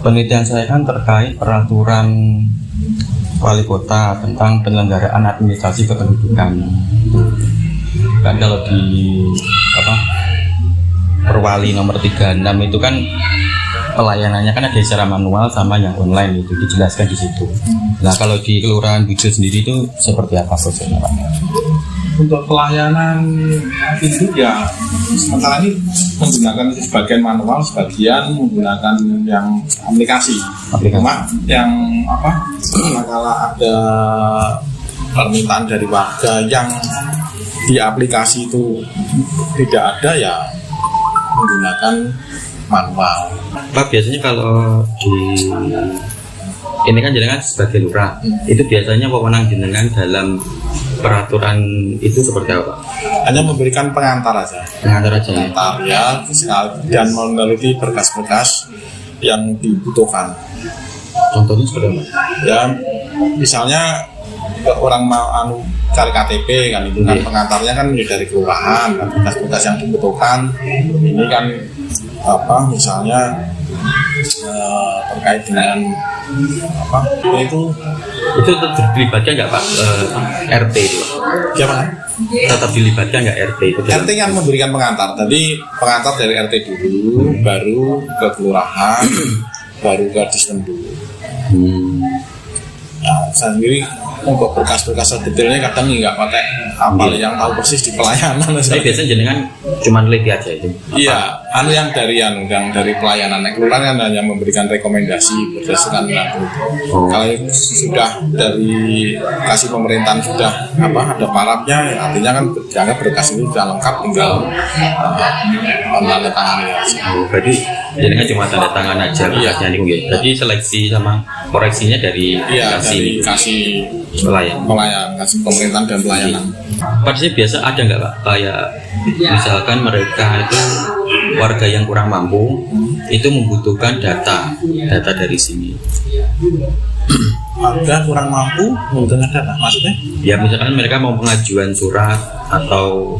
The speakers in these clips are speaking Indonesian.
Penelitian saya kan terkait peraturan wali kota tentang penyelenggaraan administrasi kependudukan. Kan kalau di Perwali nomor 36 itu kan pelayanannya kan ada secara manual sama yang online, itu dijelaskan di situ. Nah, kalau di Kelurahan Bujo sendiri itu seperti apa prosesnya, Pak? Untuk pelayanan itu ya sementara ini menggunakan sebagian manual, sebagian menggunakan yang aplikasi. Cuma yang kalau ada permintaan dari warga yang di aplikasi itu tidak ada, ya menggunakan manual. Pak, biasanya kalau di ini kan jenengan sebagai lurah, itu biasanya wewenang jenengan dalam peraturan itu seperti apa? Hanya memberikan pengantar aja. Pengantar ya, dan meneliti berkas-berkas yang dibutuhkan. Contohnya seperti apa? Ya, misalnya orang mau cari KTP kan, itu kan pengantarnya kan dari kelurahan, kan berkas-berkas yang dibutuhkan. Ini kan misalnya terkait dengan itu dilibatkan nggak Pak RT itu? Siapa? Tetap dilibatkan nggak RT itu? RT kan memberikan pengantar. Tadi pengantar dari RT dulu, baru ke kelurahan, baru ke Dispendu. Nah, saya sendiri untuk berkas-berkas detailnya kadang nggak pakai hafal, yang tahu persis di pelayanan. Tapi biasanya jenengan cuma neliti aja itu? Iya, yang dari pelayanan. Kelurahan kan hanya memberikan rekomendasi berdasarkan itu. Kalau sudah dari kasih pemerintahan sudah ada parafnya, artinya kan dianggap berkas itu sudah lengkap, tinggal tanda tangan aja. Berarti jenengan cuma tanda tangan aja berkasnya nih. Jadi seleksi sama koreksinya dari kasih pelayan, kasih pemerintahan dan pelayanan. Padahal biasa ada nggak Pak, kayak misalkan mereka itu warga yang kurang mampu itu membutuhkan data dari sini. Warga kurang mampu membutuhkan data, maksudnya? Ya misalkan mereka mau pengajuan surat atau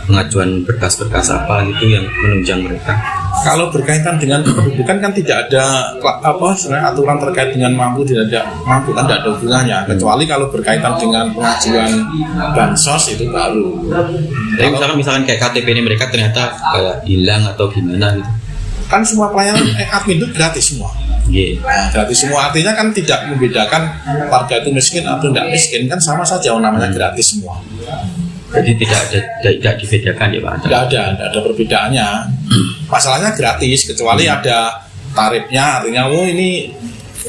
pengajuan berkas-berkas apa gitu yang menunjang mereka. Kalau berkaitan dengan kependudukan kan tidak ada sebenarnya aturan terkait dengan mampu tidak ada hubungannya, kecuali kalau berkaitan dengan pengajuan bansos itu baru. Tapi misalkan kayak KTP ini mereka ternyata kayak hilang atau gimana gitu. Kan semua pelayanan admin itu gratis semua. Nah, gratis semua artinya kan tidak membedakan warga itu miskin atau tidak miskin, kan sama saja namanya gratis semua. Jadi tidak dibedakan ya Pak? Tidak ada perbedaannya. Masalahnya gratis, kecuali ada tarifnya, artinya ini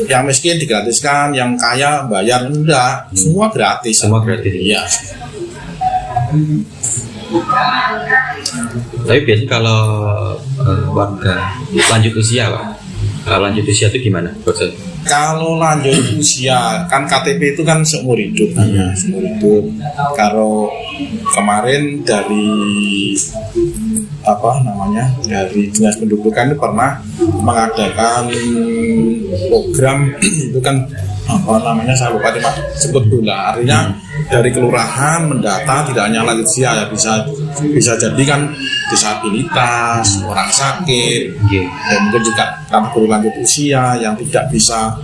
yang miskin digratiskan, yang kaya bayar, enggak, semua gratis. Semua gratis. Iya. Tapi biasanya kalau warga lanjut usia Pak, lanjut usia itu gimana proses? Kalau lanjut usia kan KTP itu kan seumur hidup, seumur hidup. Kalau kemarin dari dari Dinas Pendudukan itu pernah mengadakan program itu kan saya lupa sebut dulu lah. Artinya dari kelurahan mendata tidak hanya lanjut usia, ya bisa jadi kan disabilitas, orang sakit, dan mungkin juga kategori lanjut usia yang tidak bisa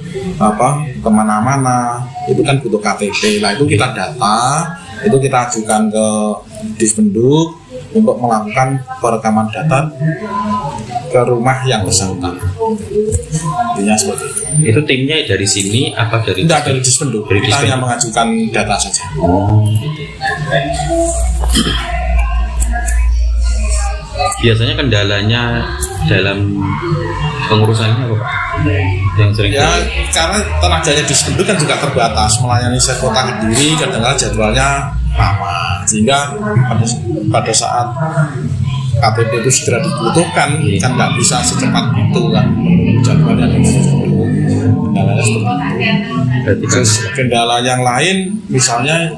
kemana-mana, itu kan butuh KTP. Nah itu kita data, itu kita ajukan ke Dispenduk untuk melakukan perekaman data ke rumah yang bersangkutan. Intinya seperti itu. Itu timnya dari sini apa dari? Tidak, dari Dispenduk. Kita hanya mengajukan data saja. Biasanya kendalanya dalam pengurusannya apa Pak? Yang sering karena tenaganya Dispenduk kan juga terbatas, melayani sekota Kediri, kadang-kadang jadwalnya lama, sehingga pada saat KTP itu segera dibutuhkan kan nggak bisa secepat itu kan jadwalnya kendalanya seperti itu. Terus kendala yang lain misalnya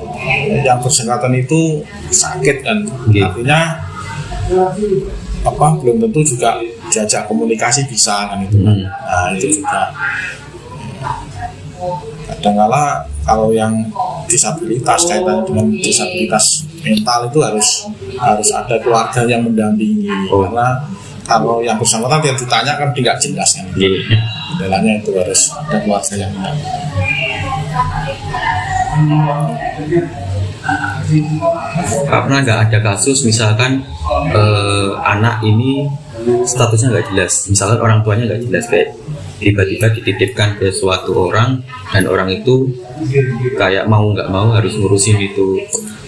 yang bersangkutan itu sakit kan, artinya belum tentu juga diajak komunikasi bisa kan itu. Nah itu juga kadang-kala kalau yang disabilitas, kaitannya dengan disabilitas mental itu harus ada keluarga yang mendampingi, karena kalau yang bersangkutan yang ditanya kan tidak jelas kan. Kendalanya itu harus ada keluarga yang mendampingi. Pernah nggak ada kasus misalkan anak ini statusnya nggak jelas, misalkan orang tuanya nggak jelas, kayak tiba-tiba dititipkan ke suatu orang dan orang itu kayak mau nggak mau harus ngurusin itu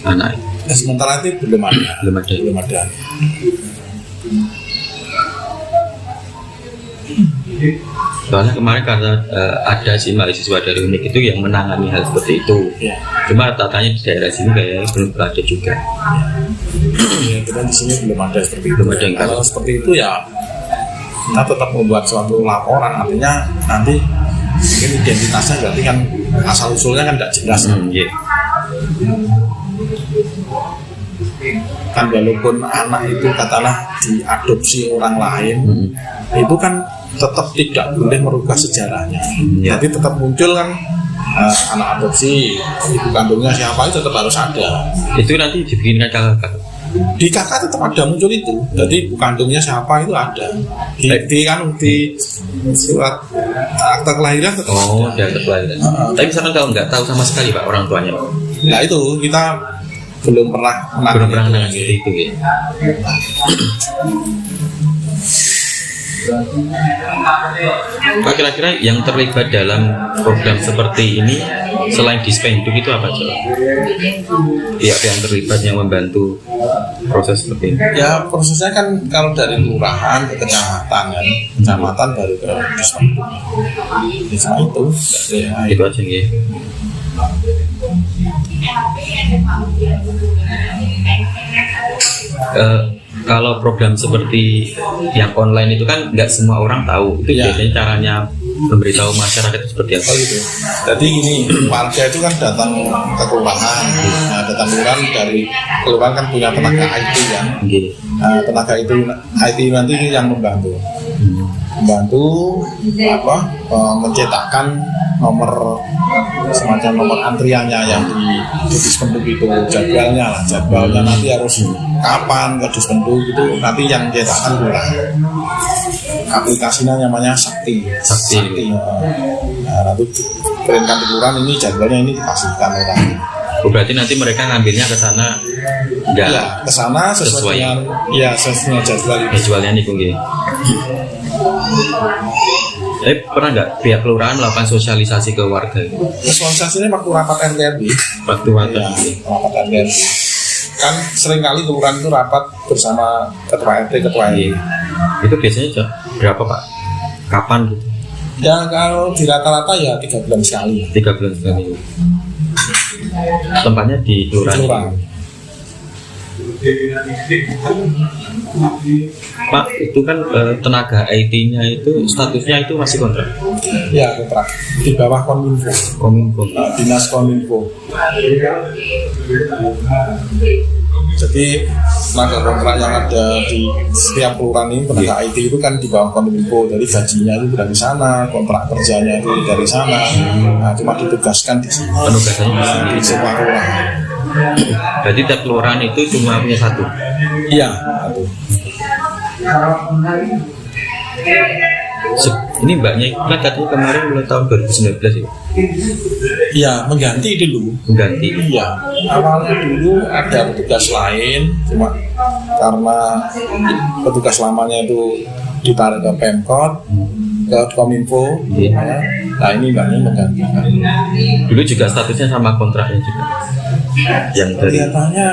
anak. Sementara itu belum ada. Soalnya kemarin karena ada si mahasiswa dari UNIK itu yang menangani hal seperti itu. Cuma tatanya di daerah sini kayaknya belum ada juga. Kita di sini belum ada seperti itu. Kalau seperti itu ya kita tetap membuat suatu laporan, artinya nanti mungkin identitasnya berarti kan asal usulnya kan tidak jelas. Kan walaupun anak itu katakanlah diadopsi orang lain, itu kan tetap tidak boleh merubah sejarahnya. Jadi tetap muncul kan anak adopsi, ibu kandungnya siapa itu tetap harus ada. Itu nanti dibikinkan kakak. Di kakak tetap ada muncul itu. Jadi ibu kandungnya siapa itu ada. Di surat akta kelahiran tetap ada. Di akta kelahiran. Tapi misalkan kalau nggak tahu sama sekali Pak orang tuanya. Nah itu kita belum pernah seperti itu ya. Pak, kira-kira yang terlibat dalam program seperti ini selain Dispenduk itu apa coba? Pihak yang terlibat yang membantu proses seperti ini? Ya prosesnya kan kalau dari kelurahan ke kecamatan kan, kecamatan baru ke Dispenduk. Cuma itu. Itu aja ya. Kalau program seperti yang online itu kan nggak semua orang tahu. Itu biasanya caranya memberitahu masyarakat itu seperti apa? Gitu. Jadi gini, warga itu kan datang ke kelurahan. Nah, datang dari kelurahan kan punya tenaga IT kan. Tenaga itu IT nanti yang membantu mencetakkan nomor semacam nomor antriannya yang di Dispenduk itu, jadwalnya nanti harus kapan ke Dispenduk itu nanti yang mencetakkan kelurahan. Aplikasinya namanya Sakti. Nah, nanti perintah kelurahan ini jadwalnya ini dipastikan orang. Berarti nanti mereka ngambilnya ke sana ke sana sesuai dengan jadwalnya nih Bung. Pernah nggak pihak kelurahan melakukan sosialisasi ke warga? Sosialisasinya waktu rapat RT. Rapat RT. Kan seringkali kelurahan itu rapat bersama ketua RT, ketua RW. Itu biasanya berapa Pak? Kapan gitu? Ya kalau di rata-rata ya 3 bulan sekali. 3 bulan sekali. Tempatnya di kelurahan. Pak, itu kan tenaga IT-nya itu statusnya itu masih kontrak? Ya, kontrak di bawah Kominfo. Dinas Kominfo. Jadi tenaga kontrak yang ada di setiap kelurahan ini tenaga IT itu kan di bawah Kominfo. Jadi gajinya itu dari sana, kontrak kerjanya itu dari sana. Nah, cuma ditugaskan di sini. Penugasannya di semua kelurahan. Berarti tiap kelurahan itu cuma punya satu? Iya, satu. Ini mbaknya kan katanya kemarin mulai tahun 2019 ya? Iya, mengganti dulu. Iya, awalnya dulu ada petugas lain, cuma karena petugas lamanya itu ditarik ke Pemkot, ke Kominfo. Nah ini mbaknya mengganti. Dulu juga statusnya sama kontraknya juga? Yang dari kelihatannya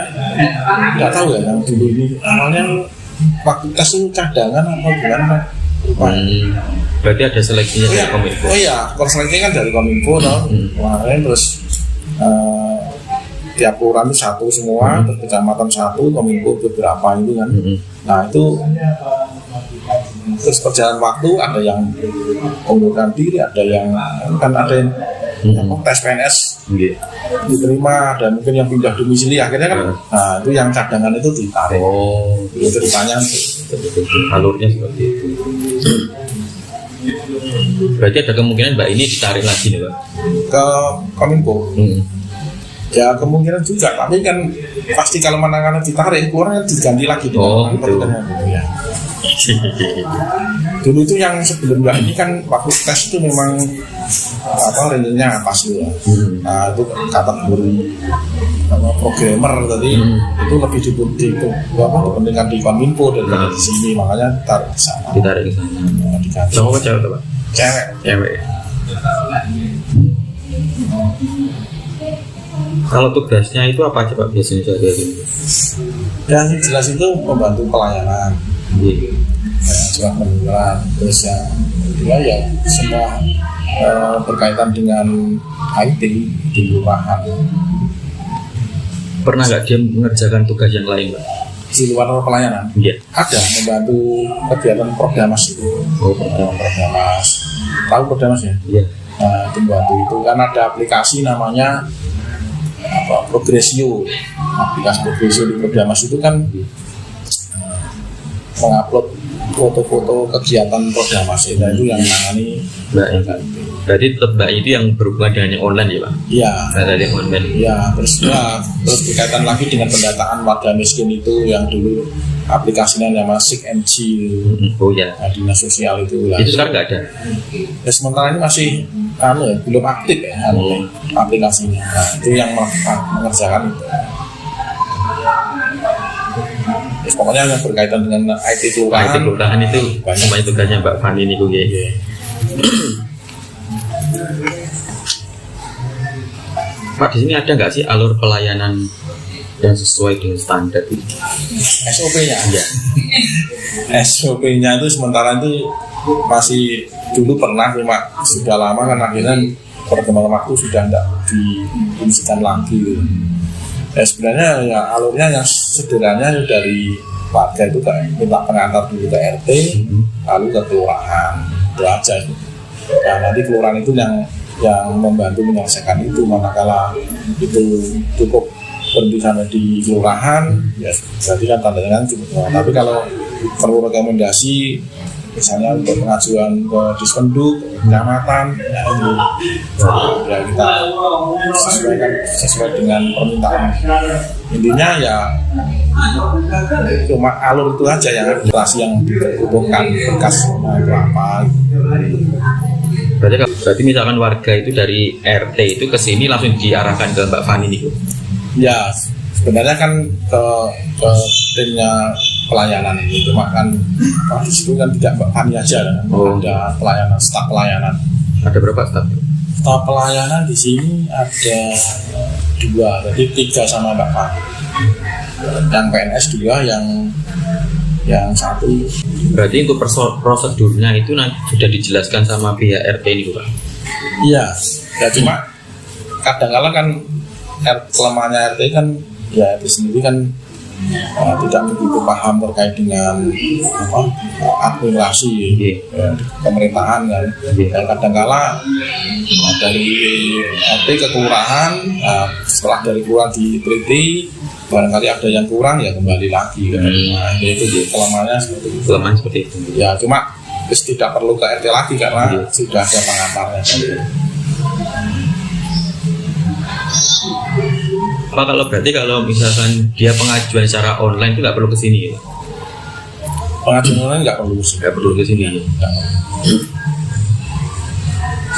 nggak tahu ya yang dulu ini awalnya waktu tes itu cadangan atau gimana. Berarti ada seleksinya dari Kominfo? Oh iya, seleksinya kan dari Kominfo kemarin terus tiap kelurahan itu satu semua, terus kecamatan satu, Kominfo beberapa itu kan. Nah itu terus perjalanan waktu ada yang mengundurkan diri, ada yang kan ada yang tes PNS diterima, dan mungkin yang pindah domisili akhirnya kan. Nah itu yang cadangan itu ditarik. Itu ceritanya alurnya seperti itu. Berarti ada kemungkinan mbak ini ditarik lagi nih Pak? Ke Kominfo. Ya kemungkinan juga, tapi kan pasti kalau mana-mana ditarik keluarnya diganti lagi dengan ya. Dulu itu yang sebelum Mbak ini kan waktu tes itu memang range-nya pas gitu. Nah itu kategori programmer tadi itu lebih dipentingkan di Kominfo daripada di sini, makanya ditarik ke sana. Cowok cewek Pak? Cewek. Kalau tugasnya itu apa aja Pak biasanya sehari-hari? Yang jelas itu membantu pelayanan, surat penjualan, terus yang kedua ya semua berkaitan dengan IT di kelurahan. Pernah nggak dia mengerjakan tugas yang lain Pak? Di luar pelayanan? Iya. Ada, membantu kegiatan Programas itu. Programas. Tahu Programas ya? Iya. Nah, itu membantu itu kan ada aplikasi namanya Progresio. Aplikasi Progresio di Programas itu kan mengupload foto-foto kegiatan Programas itu yang menangani Mbak. Berarti tetap Mbak itu yang berhubungan dengan yang online ya Pak? Iya. Dari online. Iya, terus berkaitan lagi dengan pendataan warga miskin itu yang dulu aplikasinya nama SIG-MG. Oh ya. Dinas sosial itu. Itu sekarang nggak ada. Ya sementara ini masih belum aktif ya aplikasinya. Nah, itu yang mengerjakan itu. Pokoknya yang berkaitan dengan IT kelurahan. IT kelurahan itu banyak tugasnya Mbak Fani ini gue. Pak, di sini ada nggak sih alur pelayanan yang sesuai dengan standar itu? SOP-nya? Ya. SOP-nya itu sementara itu masih dulu pernah, cuma sudah lama kan akhirnya perkembangan waktu sudah tidak diinisikan lagi. Sebenarnya ya alurnya yang sederhananya dari warga itu minta pengantar dulu ke RT, lalu ke kelurahan, itu aja. Nah nanti kelurahan itu yang membantu menyelesaikan itu, manakala itu cukup berhenti sampai di kelurahan, ya berarti kan tandanya kan cukup. Tapi kalau perlu rekomendasi, misalnya untuk pengajuan ke Dispenduk, kecamatan, ya itu ya kita sesuai dengan permintaan. Intinya ya cuma alur itu aja yang administrasi yang dibutuhkan, berkas itu apa. Berarti misalkan warga itu dari RT itu ke sini langsung diarahkan ke Mbak Fani nih. Ya sebenarnya kan ke timnya pelayanan ini, cuma kan di situ kan tidak Mbak Fani aja kan. Ada pelayanan, staf pelayanan. Ada berapa staf? Staf pelayanan di sini ada 2, jadi 3 sama Mbak Fani. Yang PNS 2, yang 1. Berarti untuk prosedurnya itu sudah dijelaskan sama pihak RT ini Pak? Iya, ya cuma kadang-kala kan kelemahannya RT kan ya RT sendiri kan tidak begitu paham terkait dengan administrasi pemerintahan kan. Dan kadang-kala dari RT ke kelurahan, setelah dari kelurahan diteliti, barangkali ada yang kurang ya kembali lagi kan. Nah, itu kelemahannya seperti itu. Kelemahan seperti itu. Ya cuma tidak perlu ke RT lagi karena sudah ada pengantarnya. Apa kalau misalkan dia pengajuan secara online itu nggak perlu ke sini ya? Pengajuan online nggak perlu ke sini.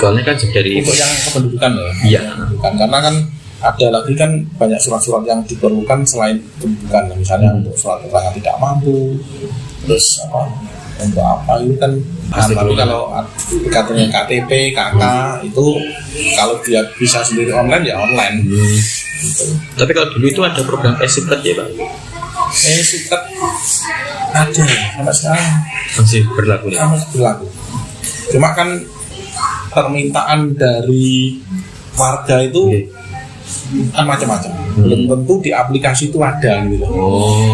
Soalnya kan dari untuk yang kependudukan ya. Iya. Karena kan ada lagi kan banyak surat-surat yang diperlukan selain kependudukan, misalnya untuk surat keterangan tidak mampu, terus untuk apa itu kan. Tapi kalau katanya KTP, KK itu kalau dia bisa sendiri online ya online. Tapi kalau dulu itu ada program e-Suket ya Pak? E-Suket ada sampai sekarang masih berlaku ya? Masih berlaku. Cuma kan permintaan dari warga itu kan macam-macam. Belum tentu di aplikasi itu ada gitu.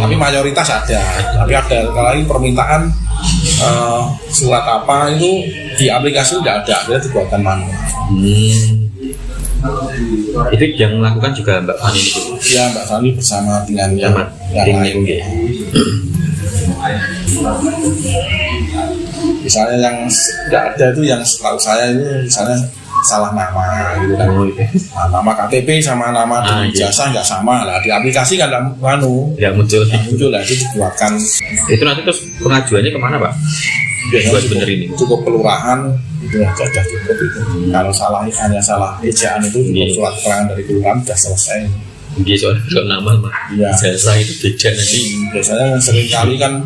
Tapi mayoritas ada. Tapi ada kalau permintaan surat apa itu di aplikasi tidak ada, dia dibuatkan manual. Itu yang melakukan juga Mbak Fani itu? Ya Mbak Fani bersama dengan yang lain. Misalnya yang tidak ada itu yang setahu saya itu misalnya salah nama gitu kan. Nah, nama KTP sama nama di ijazah nggak sama lah, di aplikasi kan ya muncul lah, itu dibuatkan. Itu nanti terus pengajuannya kemana Pak? Buat bener ini cukup kelurahan itu aja cukup itu. Kalau hanya salah ejaan itu cukup surat keterangan dari kelurahan sudah selesai. Soalnya kalau nama mah ijazah itu beda nanti. Biasanya sering kali kan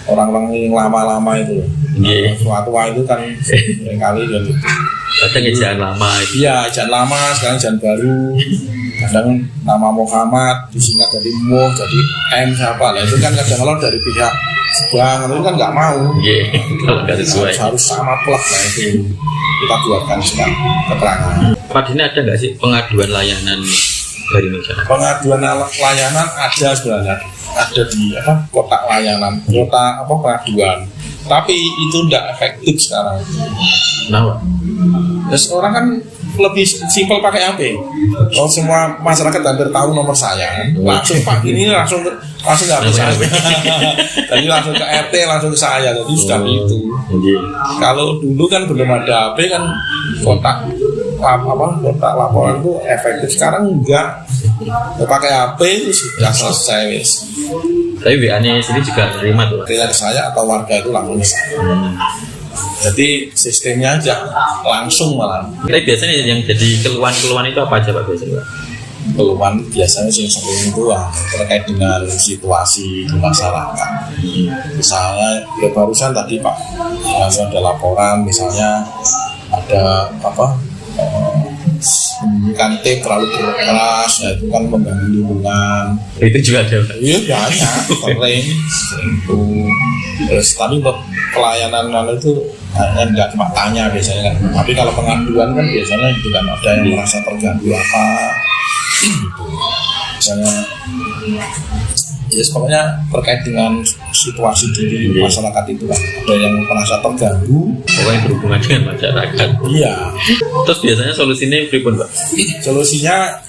orang-orang yang lama-lama itu tua-tua itu kan sering kali gitu. Kadang ejaan lama itu. Iya, ejaan lama, sekarang ejaan baru. Kadang nama Muhammad disingkat dari Mo jadi M siapa lah, itu kan kadang-kadang dari pihak bank itu kan nggak mau. Kalau nggak sesuai harus sama plek lah, itu kita buatkan sekarang keterangan. Pak, ini ada nggak sih pengaduan layanan dari masyarakat? Pengaduan layanan ada sebenarnya, ada di kotak layanan, kotak pengaduan. Tapi itu tidak efektif sekarang. Kenapa? Terus orang kan lebih simpel pakai HP. Kalau semua masyarakat hampir tahu nomor saya, langsung Pak ini langsung nggak bisa. Jadi langsung ke RT, langsung ke saya. Jadi sudah itu. Kalau dulu kan belum ada HP kan kotak laporan itu efektif. Sekarang enggak. Pakai HP itu sudah selesai wis. Tapi WA-nya sini juga terima tuh. Terima saya atau warga itu langsung ke saya. Jadi sistemnya aja langsung malah. Tapi biasanya yang jadi keluhan itu apa aja Pak biasanya? Keluhan biasanya sih sering itu terkait dengan situasi di masyarakat. Misalnya ya barusan tadi Pak, ada laporan misalnya ada membunyikan tape terlalu keras, ya itu kan mengganggu lingkungan. Itu juga ada. Iya banyak, sering itu. Terus tapi untuk pelayanan itu enggak cuma tanya biasanya kan. Tapi kalau pengaduan kan biasanya itu kan ada yang merasa terganggu apa. Misalnya pokoknya terkait dengan situasi di masyarakat itu kan ada yang merasa terganggu, pokoknya berhubungan dengan masyarakat. Iya. Terus biasanya solusinya pripun Pak? Solusinya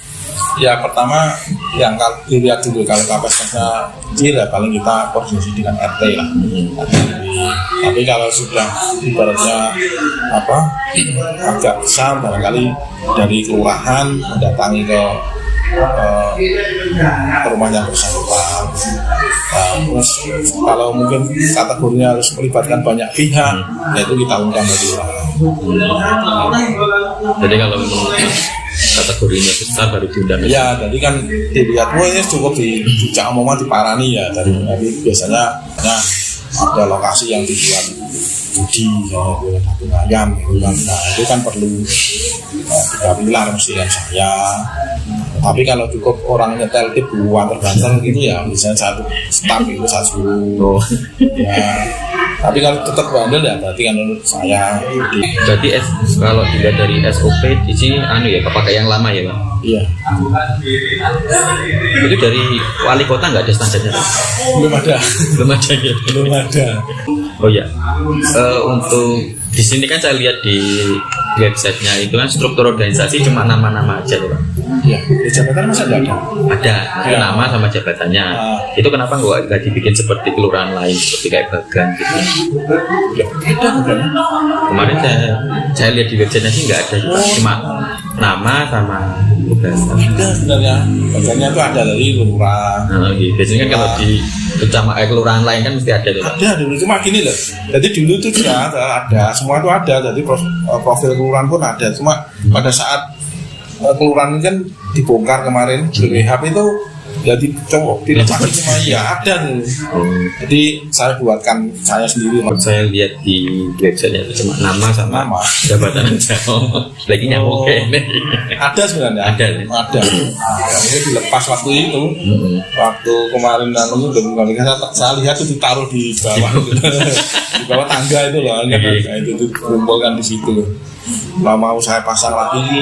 ya pertama yang dilihat dulu, kalau kapasitasnya kecil ya paling kita koordinasi dengan RT lah. Tapi kalau sudah ibaratnya agak besar, barangkali dari kelurahan mendatangi ke rumah yang bersangkutan. Terus kalau mungkin kategorinya harus melibatkan banyak pihak, yaitu kita undang dari kelurahan. Jadi kalau kategorinya besar baru diundang. Ya, jadi kan dilihat ini cukup dijak omongan diparani ya. Tapi biasanya ada lokasi yang dibuat judi, ayam gitu kan. Nah, itu kan perlu 3 pilar mesti yang saya. Tapi kalau cukup orang nyetel tip buang terbantal gitu ya misalnya satu staf itu satu. Ya. Tapi kalau tetap bandel ya berarti kan menurut saya. Berarti kalau dilihat dari SOP di sini ya pakai yang lama ya Pak? Iya. Itu dari wali kota nggak ada standarnya? Belum ada. Belum ada ya? Belum ada. Oh ya. Untuk di sini kan saya lihat di websitenya itu kan struktur organisasi cuma nama-nama aja Pak. Iya, jabatan masa nggak ada? Ada, ya. Nama sama jabatannya. Itu kenapa nggak dibikin seperti kelurahan lain, seperti kayak Bagan gitu? Ya, ada bukan? Kemarin saya lihat di websitenya sih nggak ada, cuma nama sama tugas. Ada sebenarnya, Bagannya itu ada dari kelurahan. Biasanya kan kalau di kelurahan lain kan mesti ada. Ada dulu, cuma gini loh. Jadi dulu itu sudah ada, semua itu ada. Jadi profil kelurahan pun ada, cuma pada saat kelurahan kan dibongkar kemarin, BPH itu ya dilepas cuma ya ada nih. Jadi saya buatkan saya sendiri. Saya lihat di websitenya itu cuma nama sama jabatan aja. Lagi nyamuk ini. Ada sebenarnya. Ada. Itu dilepas waktu itu. Waktu kemarin saya lihat itu ditaruh di bawah di bawah tangga itu loh. Itu kumpulkan di situ. Mau saya pasang lagi,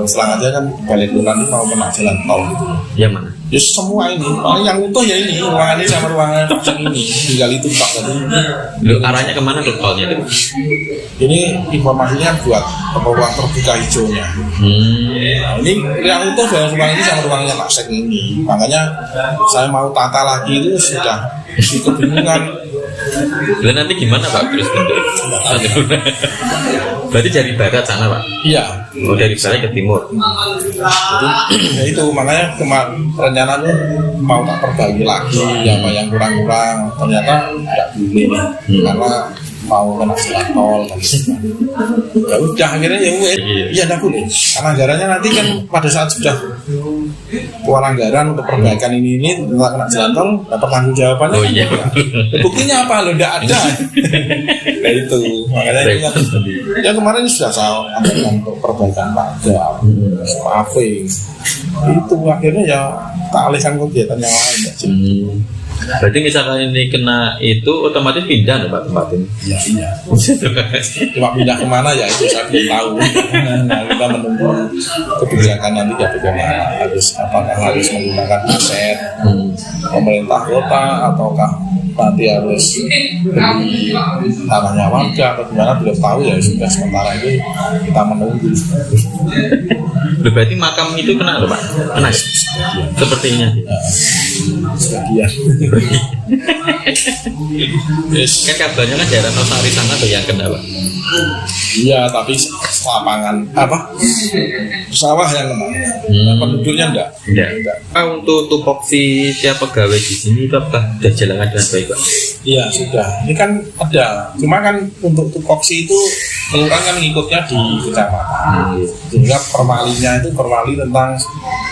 selang aja kan balik bulan mau kena jalan tol gitu. Yang mana? Ya semua ini, paling yang utuh ya ini, ruangan ini sama ruangan yang ini, tinggal itu Pak tadi. Arahnya kemana tuh tolnya itu? Ini informasinya buat ruang terbuka hijaunya. Nah, ini yang utuh dari ruang ini sama ruangnya Pak Sek ini. Makanya saya mau tata lagi itu sudah kebingungan. Dan nanti gimana Pak terus bentuk? Berarti dari barat sana Pak? Iya. Oh dari barat ke timur. Jadi ya itu makanya rencananya mau tak perbaiki lagi apa yang kurang-kurang, ternyata nggak boleh karena mau kena jalan tol kan gitu. Ya udah akhirnya ya nggak boleh karena anggarannya nanti kan pada saat sudah keluar anggaran untuk perbaikan ini nggak kena jalan tol dapat tanggung jawabannya. Oh iya. Buktinya apa lo nggak ada. Nah itu makanya itu kan ya kemarin sudah saya anggaran untuk perbaikan pajak, paving itu akhirnya ya tak alihkan kegiatan yang lain ya. Berarti misalkan ini kena itu otomatis pindah loh Pak tempat ini. Iya. Cuma pindah kemana ya itu saya belum tahu. Nah, kita menunggu kebijakan nanti ya bagaimana apakah harus menggunakan aset pemerintah kota ataukah nanti harus beli tanahnya warga atau gimana belum tahu ya sudah sementara ini kita menunggu. Berarti makam itu kena loh Pak? Kena sepertinya. Sebagian. Kan kabarnya kan daerah Tosari sana tuh yang kena Pak? Iya tapi lapangan sawah yang kena. Penduduknya enggak. Untuk tupoksi tiap pegawai di sini itu apakah sudah jalankan dengan baik Pak? Iya sudah. Ini kan ada. Cuma kan untuk tupoksi itu kelurahan kan mengikutnya di kecamatan. Sehingga perwalinya itu perwali tentang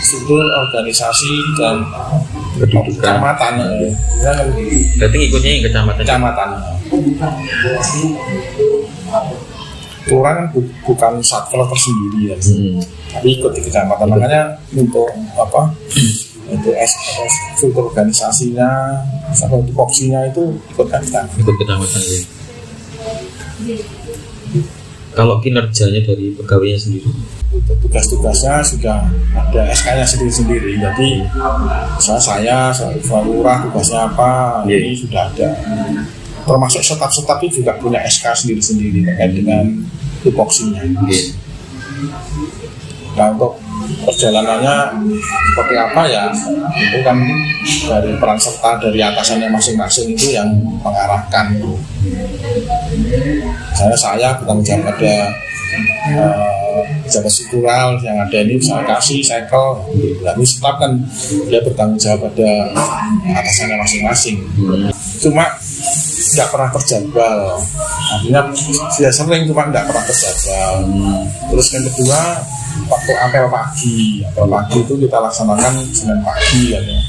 struktur organisasi dan kecamatan. Ya, kan. Berarti ikutnya yang kecamatan. Kelurahan kan bukan satker tersendiri ya. Tapi ikut di kecamatan. Makanya untuk apa? Untuk struktur organisasinya sampai tupoksinya itu ikut kecamatan. Ya. Kalau kinerjanya dari pegawainya sendiri? Untuk tugas-tugasnya sudah ada SK-nya sendiri-sendiri. Jadi saya lurah tugasnya apa, ini sudah ada. Termasuk staf-staf itu juga punya SK sendiri-sendiri terkait dengan tupoksinya. Nah untuk perjalanannya seperti apa ya, itu kan dari peran serta dari atasannya masing-masing itu yang mengarahkan. Saya bertanggung jawab pada pejabat struktural yang ada ini, saya kasih cycle. Lalu staf kan dia bertanggung jawab pada atasannya masing-masing. Cuma tidak pernah terjadwal. Artinya sudah sering cuma tidak pernah terjadwal. Terus yang kedua waktu apel pagi itu kita laksanakan Senin pagi kan ya.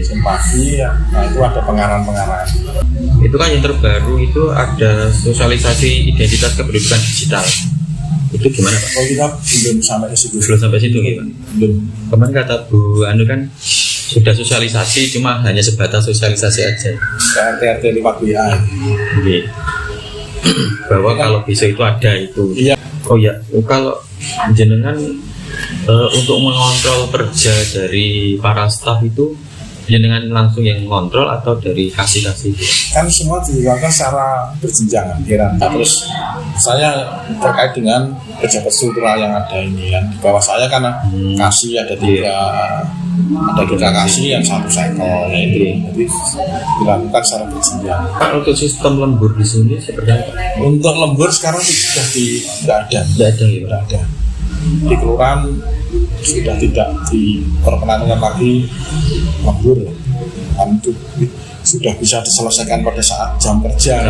Senin pagi ya, nah itu ada pengarahan. Itu kan yang terbaru itu ada sosialisasi identitas kependudukan digital. Itu gimana Pak? Oh kita belum sampai ke situ. Belum sampai situ gitu. Belum. Kemarin kata Bu Anu kan sudah sosialisasi, cuma hanya sebatas sosialisasi aja. RT lewat WA. Bahwa kalau besok itu ada itu. Iya. Oh ya, kalau jenengan untuk mengontrol kerja dari para staf itu jenengan langsung yang ngontrol atau dari kasih itu? Kan semua dilakukan secara berjenjang kira. Terus saya terkait dengan pejabat struktural yang ada ini kan di bawah saya kan kasih ada tiga kasih yang satu cycle itu. Jadi dilakukan secara berjenjang. Pak, untuk sistem lembur di sini seperti apa? Untuk lembur sekarang sudah tidak ada. Di kelurahan sudah tidak diperkenankan lagi lembur, kan itu sudah bisa diselesaikan pada saat jam kerja.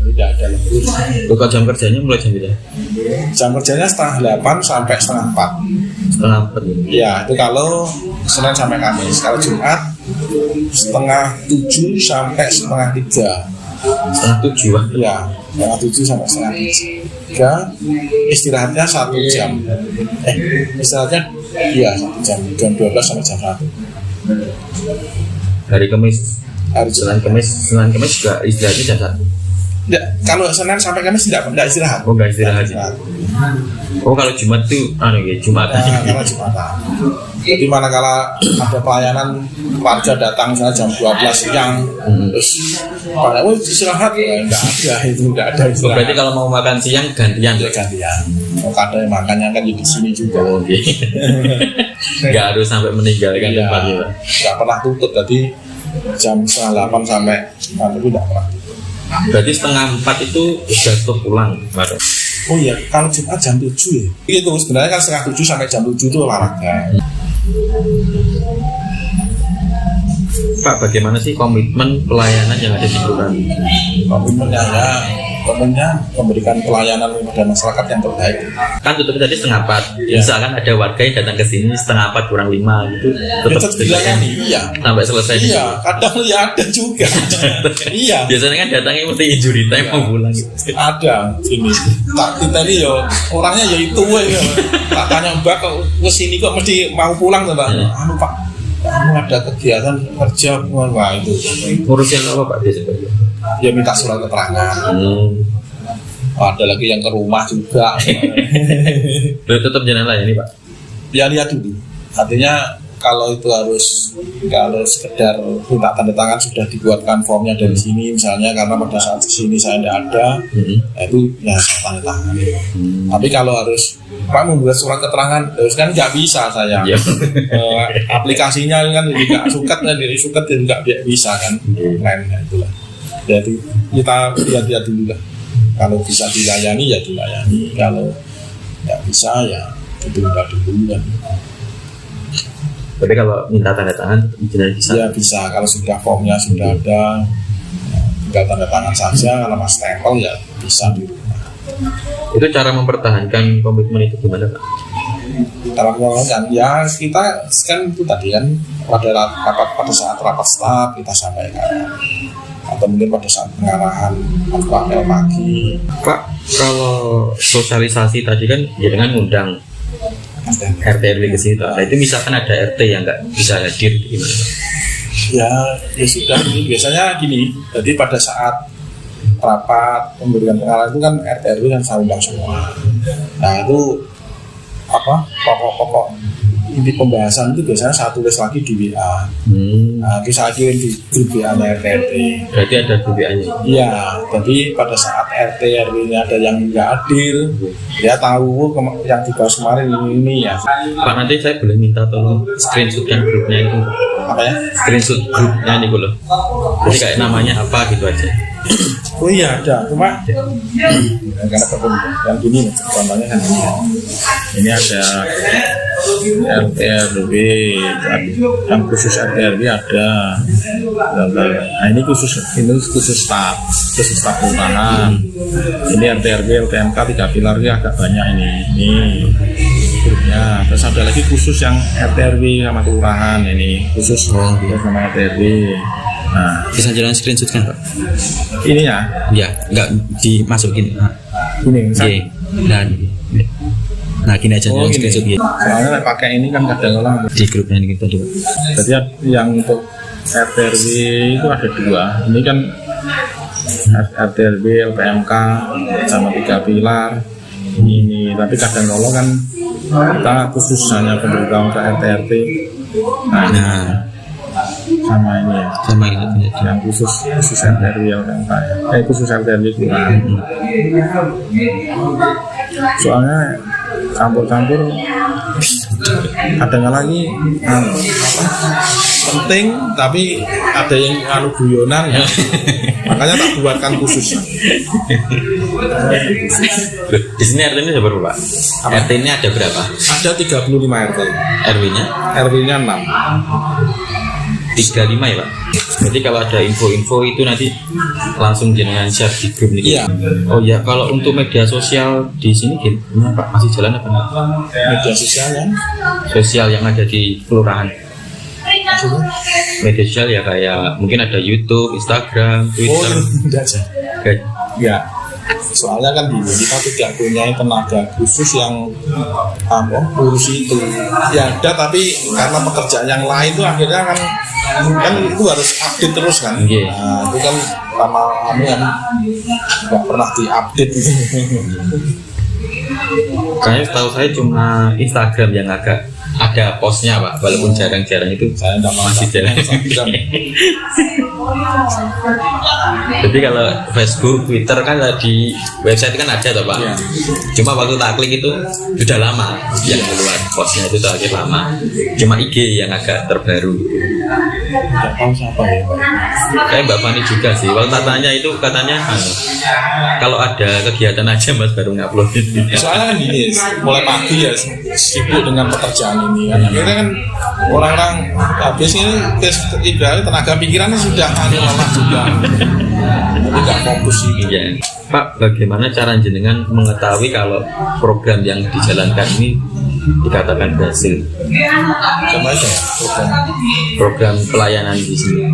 Tidak ada lembur. Buka jam kerjanya mulai jam berapa? Jam kerjanya setengah 8 sampai setengah 4. Setengah 4. Ya itu kalau Senin sampai Kamis. Kalau Jumat setengah 7 sampai setengah 3. Setengah 7 ya, setengah 7 sampai setengah 3. Istirahatnya 1 jam. Istirahatnya iya 1 jam, jam 12 sampai jam 1. Hari Kamis, Senin Kamis juga istirahatnya jam 1. Nggak, kalau Senin sampai Kamis tidak istirahat. Oh nggak istirahat. Oh kalau Jumat tuh Jumat. Kalau Jumat. Jadi manakala ada pelayanan warga datang misalnya jam 12 siang, terus pada istirahat nggak ada istirahat. Berarti kalau mau makan siang gantian. Mau kadang makannya kan di sini juga. Nggak harus sampai meninggalkan tempat itu. Nggak pernah tutup. Jadi jam 7:30 sampai tapi tidak pernah. Berarti 3:30 itu sudah tuh pulang baru. Oh iya, kalau Jumat jam 7 ya. Itu sebenarnya kan 6:30 sampai jam 7 itu olahraga. Pak, bagaimana sih komitmen pelayanan yang ada di kelurahan? Komitmennya ya, komitmennya memberikan pelayanan kepada masyarakat yang terbaik. Kan tutup tadi 3:30. Ya. Misalkan ada warga yang datang ke sini 3:30 kurang 5 gitu, tetap dilayani. Iya. Sampai selesai. Iya, kadang ya ada juga. Iya. Biasanya kan datangnya mesti injury time mau pulang gitu. Ada sini. Tak kita ini yo orangnya ya itu ya. Tak tanya Mbak kok ke sini kok mesti mau pulang tuh, Pak. Anu Pak, kamu ada kegiatan kerja wah itu. Ngurusin apa Pak biasanya? Ya minta surat keterangan. Ada lagi yang ke rumah juga. Tetap jalan lain ini Pak. Ya lihat dulu. Artinya kalau itu kalau sekedar minta tanda tangan sudah dibuatkan formnya dari sini misalnya karena pada saat sini saya tidak ada, itu ya saya tanda tangan. Tapi kalau harus Pak membuat surat keterangan, terus kan nggak bisa saya. Aplikasinya kan juga suket juga bisa kan, lainnya itulah. Jadi kita lihat dulu lah. Kalau bisa dilayani ya dilayani, kalau nggak bisa ya ditunda dulu kan. Tapi kalau minta tanda tangan bisa? Ya bisa, kalau sudah formnya sudah ada, tinggal tanda tangan saja. Kalau mas stempel ya bisa di rumah. Itu cara mempertahankan komitmen itu gimana Pak? Cara mempertahankan ya kita kan itu tadi kan pada saat rapat staf kita sampaikan, atau mungkin pada saat pengarahan apel pagi. Pak, kalau sosialisasi tadi kan ya dengan ngundang RT RW ke situ. Nah itu misalkan ada RT yang nggak bisa hadir gimana? Ya sudah. Ini biasanya gini. Jadi pada saat rapat pemberian pengarahan itu kan RT RW kan saya undang semua. Nah itu pokok inti pembahasan itu biasanya saya tulis lagi di WA. Nah, saya kirim di grup WA RT RW. Berarti ada grup WA-nya? Iya, jadi pada saat RT RW-nya ada yang nggak hadir, dia tahu yang dibahas kemarin ini ya. Pak, nanti saya boleh minta tolong screenshotkan grupnya itu. Apa ya? Screenshot grupnya nih loh. Jadi kayak namanya apa gitu aja. Oh iya ada, cuma karena yang gini contohnya kan ini ada RT RW, yang khusus RT RW ada. Nah ini khusus staf kelurahan. Ini RT RW LTMK 3 pilar ini agak banyak ini grupnya. Terus ada lagi khusus yang RT RW sama kelurahan ini khusus sama RT RW. Nah, bisa jalan screenshot kan Pak? Ini ya? Ya, nggak dimasukin. Ini dan nah gini aja jalan screenshot gitu. Soalnya pakai ini kan kadang-kadang di grupnya ini kita juga. Jadi yang untuk RT RW itu ada 2. Ini kan RT RW LPMK sama 3 pilar. Ini tapi kadang-kadang kan kita khusus hanya pemberitahuan ke RT RT. Nah sama ini ya, sama ini yang khusus RT RW khusus RT RW kurang. Soalnya campur-campur kadang lagi penting tapi ada yang guyonan ya. Makanya tak buatkan khusus. Di sini RT ini berapa Pak? RT ini ada berapa? Ada 35 RT. RW-nya? RW-nya 6. 35 ya Pak? Jadi kalau ada info-info itu nanti langsung jenengan share di grup nih. Iya. Oh ya, kalau untuk media sosial di sini gimana Pak? Masih jalan apa enggak? Media sosialnya? Sosial yang ada di kelurahan. Media sosial ya kayak mungkin ada YouTube, Instagram, Twitter. Tidak aja. Ya. Soalnya kan kita tidak punya tenaga khusus yang urus itu. Ya ada tapi karena pekerjaan yang lain itu akhirnya kan itu harus update terus kan. Nah, itu kan sama kami yang nggak pernah diupdate itu. Kayaknya setahu saya cuma Instagram yang agak ada postnya Pak, walaupun jarang-jarang itu saya masih jarang. Jadi kalau Facebook, Twitter kan di website kan ada toh Pak. Ya. Cuma waktu tak klik itu sudah lama yang keluar postnya itu terakhir lama. Cuma IG yang agak terbaru. Tidak tahu siapa ya. Kayak Mbak Fani juga sih. Waktu tanya itu katanya kalau ada kegiatan aja Mas baru ngupload itu. Soalnya kan gini, mulai pagi ya sibuk dengan pekerjaan ini kan. Akhirnya kan orang-orang habis ini ibaratnya tenaga pikirannya sudah lelah juga. Jadi nggak fokus ini. Iya. Pak, bagaimana cara jenengan mengetahui kalau program yang dijalankan ini dikatakan berhasil? Coba aja program pelayanan di sini.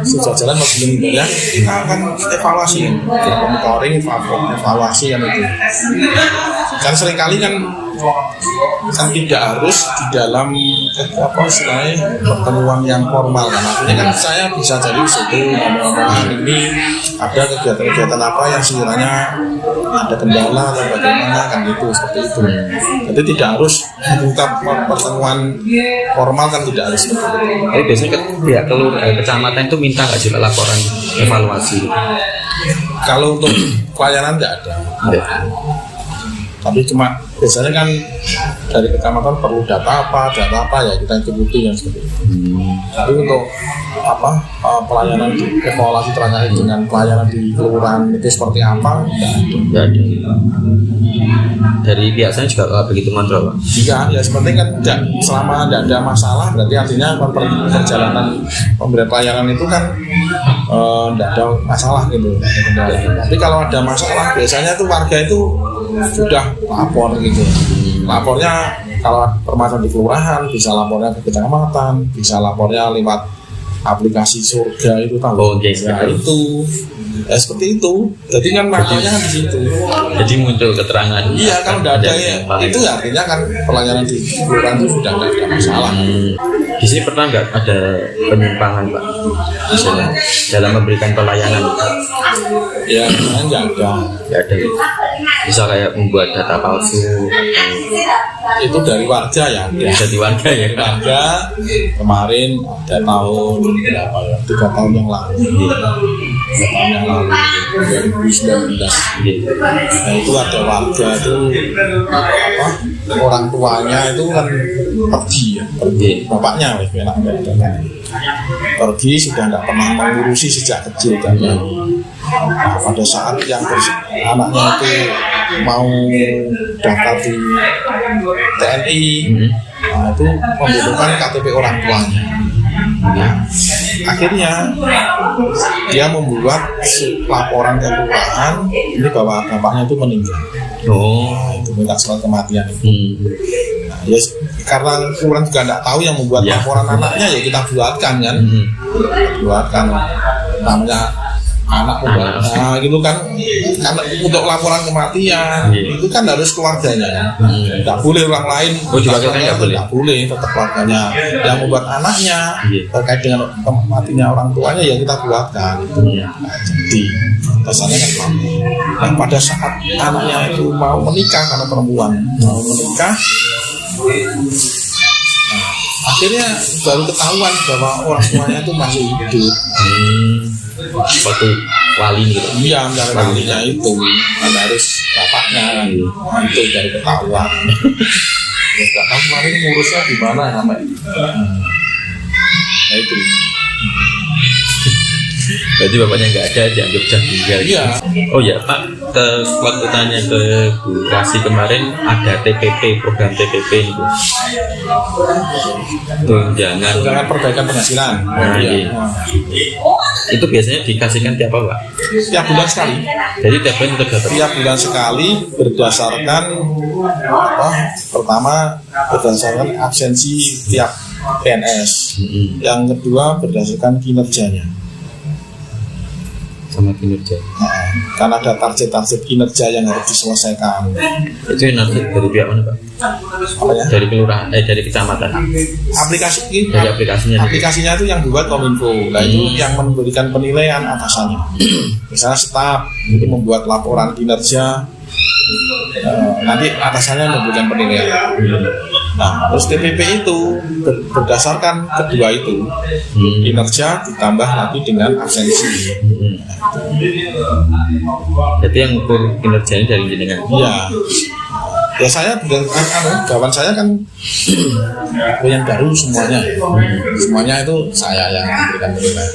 Sudah jalan mau begini ya, kita akan evaluasi, monitoring, evaluasi yang itu. Kan seringkali kan tidak harus di dalam istilahnya pertemuan yang formal kan. Artinya kan saya bisa jadi situ ngomong-ngomong ini ada kegiatan-kegiatan apa yang sekiranya ada kendala atau bagaimana kan gitu, seperti itu. Jadi tidak harus membuka pertemuan formal kan, tidak harus seperti itu. Tapi biasanya pihak kecamatan itu minta nggak juga laporan evaluasi? Kalau untuk pelayanan nggak ada. Tapi cuma biasanya kan dari kecamatan perlu data apa ya kita ikuti yang seperti itu. Tapi untuk pelayanan di evaluasi terkait dengan pelayanan di kelurahan itu seperti apa? Nggak ada. Dari biasanya juga begitu kontrol, Pak? Jika ya seperti kan selama tidak ada masalah berarti artinya perjalanan pemberian pelayanan itu kan tidak ada masalah gitu. Tapi kalau ada masalah biasanya tuh warga itu sudah lapor gitu. Lapornya kalau permasalahan di kelurahan bisa lapornya ke kecamatan, bisa lapornya lewat aplikasi surga itu tahu. Ya itu. Ya seperti itu. Jadi kan makanya kan di situ. Jadi muncul keterangan. Iya, kalau tidak ada ya, itu artinya kan pelayanan di kelurahan itu sudah tidak ada masalah. Di sini pernah nggak ada penyimpangan, Pak? Misalnya dalam memberikan pelayanan? Ya, nggak ada. Nggak ada. Bisa kayak membuat data palsu. Itu dari warga ya. Dari warga ya. Dari warga kemarin ada tahun berapa ya? 3 tahun yang lalu. 3 tahun yang lalu 2019. Nah itu ada warga itu orang tuanya itu kan pergi bapaknya pergi sudah tidak pernah mengurusi sejak kecil kan. Nah, pada saat yang anaknya itu mau daftar di TNI, nah itu membutuhkan KTP orang tuanya. Nah, akhirnya dia membuat laporan ke kelurahan ini bahwa bapaknya itu meninggal. Nah, itu minta surat kematian itu. Nah, ya karena kelurahan juga tidak tahu yang membuat laporan anaknya, ya kita buatkan kan. Buatkan namanya anak nah gitu kan, karena untuk laporan kematian itu kan harus keluarganya, tidak boleh orang lain. Tidak boleh, tetap keluarganya yang membuat anaknya terkait dengan kematiannya orang tuanya ya kita buatkan. Nah, jadi dasarnya kan nah, pada saat anaknya itu mau menikah, karena perempuan mau menikah, akhirnya baru ketahuan bahwa orang tuanya itu masih hidup. Suatu wali gitu. Iya, mencari walinya itu kan harus bapaknya kan. Itu dari ketahuan. Ya nggak tahu kemarin ngurusnya di mana sampai. Nah itu. Berarti bapaknya nggak ada, dianggap sudah tinggal. Iya. Oh ya Pak, waktu tanya ke Bu Kasih kemarin ada TPP, program TPP itu. Tunjangan perbaikan penghasilan. Nah, iya. Itu biasanya dikasihkan tiap apa, Pak? Tiap bulan sekali. Jadi tiap bulan untuk dapat? Tiap bulan sekali berdasarkan pertama berdasarkan absensi tiap PNS. Yang kedua berdasarkan kinerjanya. Sama kinerja. Karena ada target-target kinerja yang harus diselesaikan. Itu yang nanti dari pihak mana, Pak? Apa ya? Dari kelurahan, dari kecamatan. Dari aplikasinya. Aplikasinya itu yang dibuat Kominfo. Nah itu yang memberikan penilaian atasannya. Misalnya staf itu membuat laporan kinerja, nanti atasannya memberikan penilaian. Nah, terus TPP itu berdasarkan kedua itu, kinerja ditambah lagi dengan absensi. Jadi yang ukur kinerjanya dari jenengan. Iya. Ya saya kawan saya kan yang baru semuanya itu saya yang memberikan penilaian.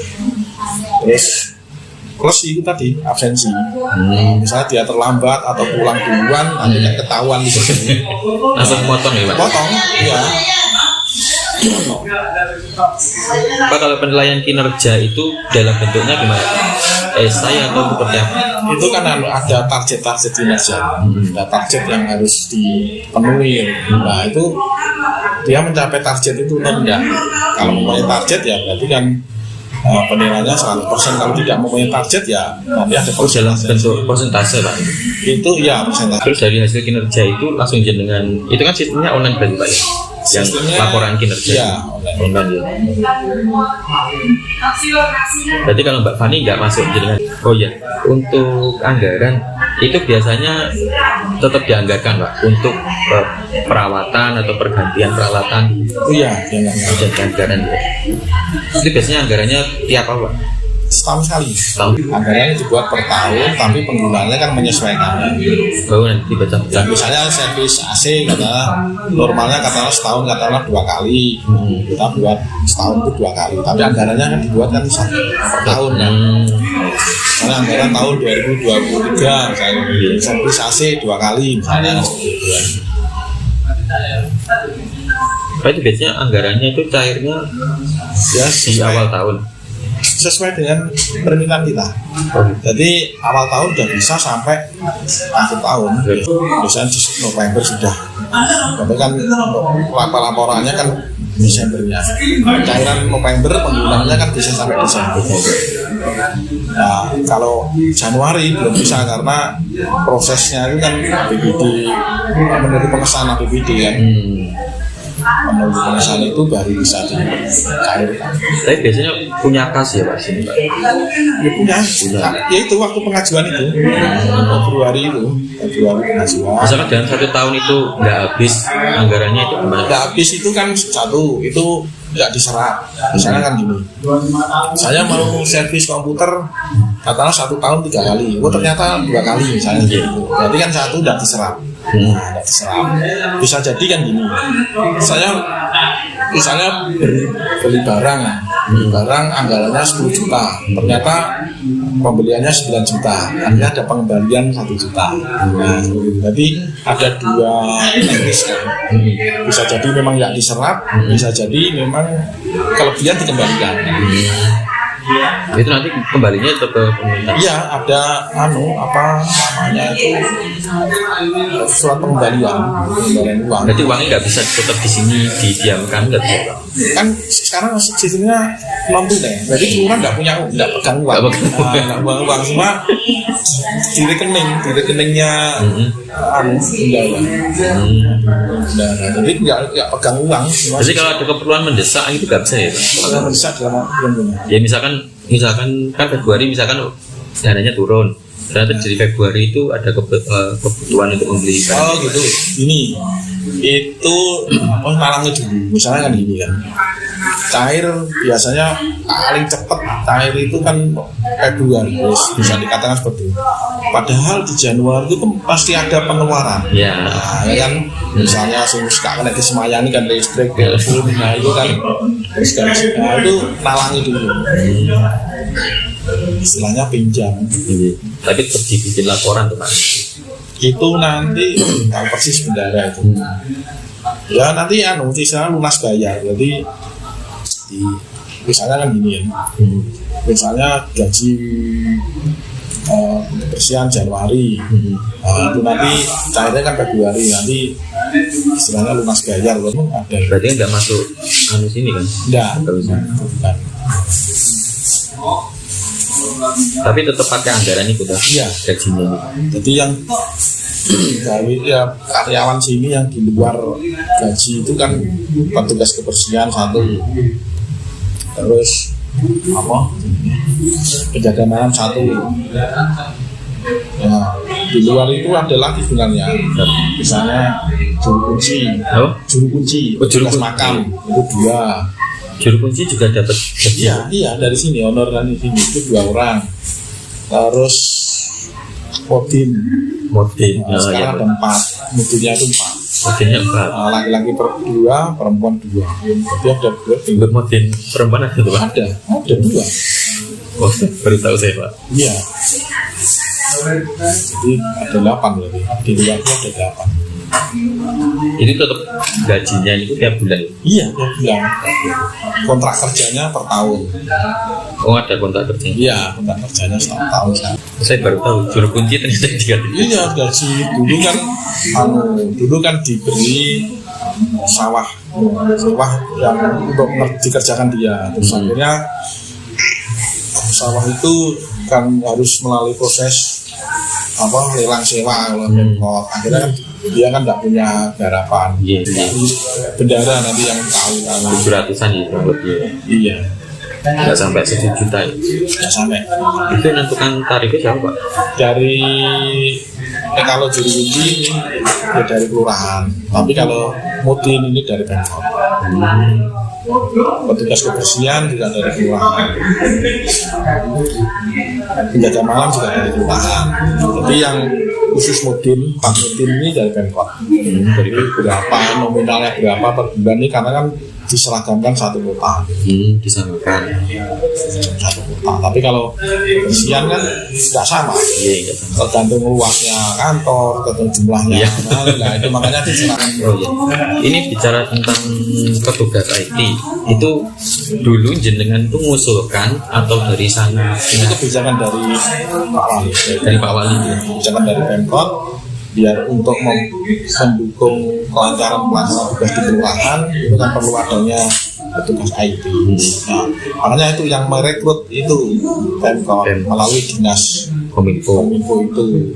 Terus plus itu tadi absensi. Misalnya dia terlambat atau pulang duluan, nanti kan ketahuan di sini. Langsung potong ya Pak? Potong, iya. Pak, kalau penilaian kinerja itu dalam bentuknya gimana? Esai atau seperti apa? Itu kan ada target-target kinerja, ada target yang harus dipenuhi. Nah itu dia mencapai target itu rendah. Kalau mempunyai target ya berarti kan penilaiannya 100%. Kalau tidak mempunyai target ya nanti ada dalam bentuk persentase Pak. Itu ya persentase. Terus dari hasil kinerja itu langsung jenengan, itu kan sistemnya online berarti Pak ya? Yang sistemnya, laporan kinerja ya, online ya. Berarti kalau Mbak Fani nggak masuk jenengan. Oh ya, untuk anggaran itu biasanya tetap dianggarkan Pak untuk perawatan atau pergantian peralatan. Iya, anggaran ya. Jadi biasanya anggarannya tiap apa Pak? Setahun sekali. Anggarannya dibuat per tahun, tapi penggunaannya kan menyesuaikan. Oh, nanti baca. Dan misalnya servis AC katakanlah normalnya katakanlah setahun katakanlah 2 kali, kita buat setahun itu 2 kali. Tapi anggarannya kan dibuat kan per tahun kan. Karena anggaran tahun 2023 misalnya servis AC 2 kali misalnya. Pak, itu biasanya anggarannya itu cairnya ya di awal tahun. Sesuai dengan permintaan kita. Jadi awal tahun udah bisa sampai akhir tahun. Biasanya November sudah. Tapi kan laporannya kan Desembernya. Cairan November penggunaannya kan bisa sampai Desember. Nah, kalau Januari belum bisa karena prosesnya itu kan APBD, menurut pengesahan APBD kan. Menunggu pengesahan itu baru bisa dicairkan. Tapi biasanya punya kas ya Pak sini Pak? Ya punya. Ya itu waktu pengajuan itu Februari pengajuan. Misalkan dalam 1 tahun itu nggak habis anggarannya itu gimana? Nggak habis itu kan satu itu nggak diserap. Misalnya kan gini, saya mau servis komputer katakanlah 1 tahun 3 kali, ternyata 2 kali misalnya gitu. Berarti kan 1 nggak diserap. Nggak diserap. Bisa jadi kan gini, saya misalnya beli barang anggarannya 10 juta, ternyata pembeliannya 9 juta, artinya ada pengembalian 1 juta. Nah, jadi ada 2 teknis kan. Bisa jadi memang nggak diserap, bisa jadi memang kelebihan dikembalikan. Itu nanti kembalinya ke pemerintah. Iya, ada apa namanya itu surat pengembalian uang. Berarti uangnya nggak bisa tetap di sini didiamkan, nggak bisa. Kan sekarang sistemnya non tunai, jadi kelurahan nggak pegang uang, uang semua di rekeningnya Nah, jadi nggak pegang uang. Jadi kalau ada keperluan mendesak itu nggak bisa ya Pak? Kalau mendesak dalam ya misalkan kan Februari misalkan dananya turun, ternyata dari Februari itu ada kebutuhan untuk membeli barang. Oh gitu. Ini itu nalangnya dulu. Misalnya kan gini kan, cair biasanya paling cepat cair itu kan Februari, bisa dikatakan seperti itu. Padahal di Januari itu pasti ada pengeluaran. Ya. Nah, kan misalnya suka kena disemayani kan listrik, telepon, nah itu kan terus kan itu nalangi dulu. Istilahnya pinjam. Tapi tetap dibikin laporan tuh Pak. Itu nanti tahu persis bendara itu. Ya nanti misalnya lunas bayar. Jadi misalnya kan gini ya. Misalnya gaji kebersihan Januari, itu nanti cairnya kan Februari, nanti istilahnya lunas bayar ada. Berarti nggak masuk sini kan? Nggak bisa. Tapi tetap pakai anggaran itu kan? Iya. Gajinya ini. Jadi yang ya karyawan sini yang di luar gaji itu kan petugas kebersihan 1, terus penjaga malam 1. Nah, di luar itu ada lagi sebenarnya, misalnya juru kunci, petugas makam itu 2. Juru kunci juga dapat. Iya dari sini honor dan di sini itu 2 orang. Terus Modin. Nah, sekarang ada 4, modinnya itu 4. Modinnya 4. Laki-laki 2, perempuan 2. Jadi ada 2. Modin perempuan ada tuh Pak? Ada 2. Oh, baru tahu saya Pak. Iya. Jadi ada 8 berarti. Di luar itu ada 8. Ini tetap gajinya itu tiap bulan? Iya, tiap bulan. Kontrak kerjanya per tahun. Oh, ada kontrak kerjanya? Iya, kontrak kerjanya setahun tahun. Saya baru tahu juru kunci ternyata diganti. Iya, gaji dulu kan diberi sawah yang untuk dikerjakan dia. Terus akhirnya sawah itu kan harus melalui proses lelang sewa oleh Pemkot. Akhirnya kan dia kan tidak punya garapan. Iya. Bendara nanti yang tahu kan. 700-an ya buat dia. Iya. Tidak sampai 1 juta ya? Tidak sampai. Itu menentukan tarifnya siapa Pak? Dari kalau juru kunci ya dari kelurahan. Tapi kalau Modin ini dari Pemkot. Petugas kebersihan juga dari kelurahan. Penjaga malam juga dari kelurahan. Jadi yang khusus Modin, Pak Modin ini dari Pemkot. Jadi berapa nominalnya berapa per bulan ini karena kan diseragamkan satu kota. Disamakan satu kota. Tapi kalau kebersihan kan tidak sama. Iya, tergantung luasnya kantor, tergantung jumlahnya. Nah, itu makanya diserahkan. Oh iya. Ini bicara tentang petugas IT. Itu dulu jenengan itu mengusulkan atau dari sana? Itu kebijakan dari Pak Wali. Dari Pak Wali. Kebijakan dari Pemkot biar untuk mendukung kelancaran pelaksanaan tugas di kelurahan itu kan perlu adanya petugas IT. Nah, makanya itu yang merekrut itu Pemkot melalui dinas Kominfo itu.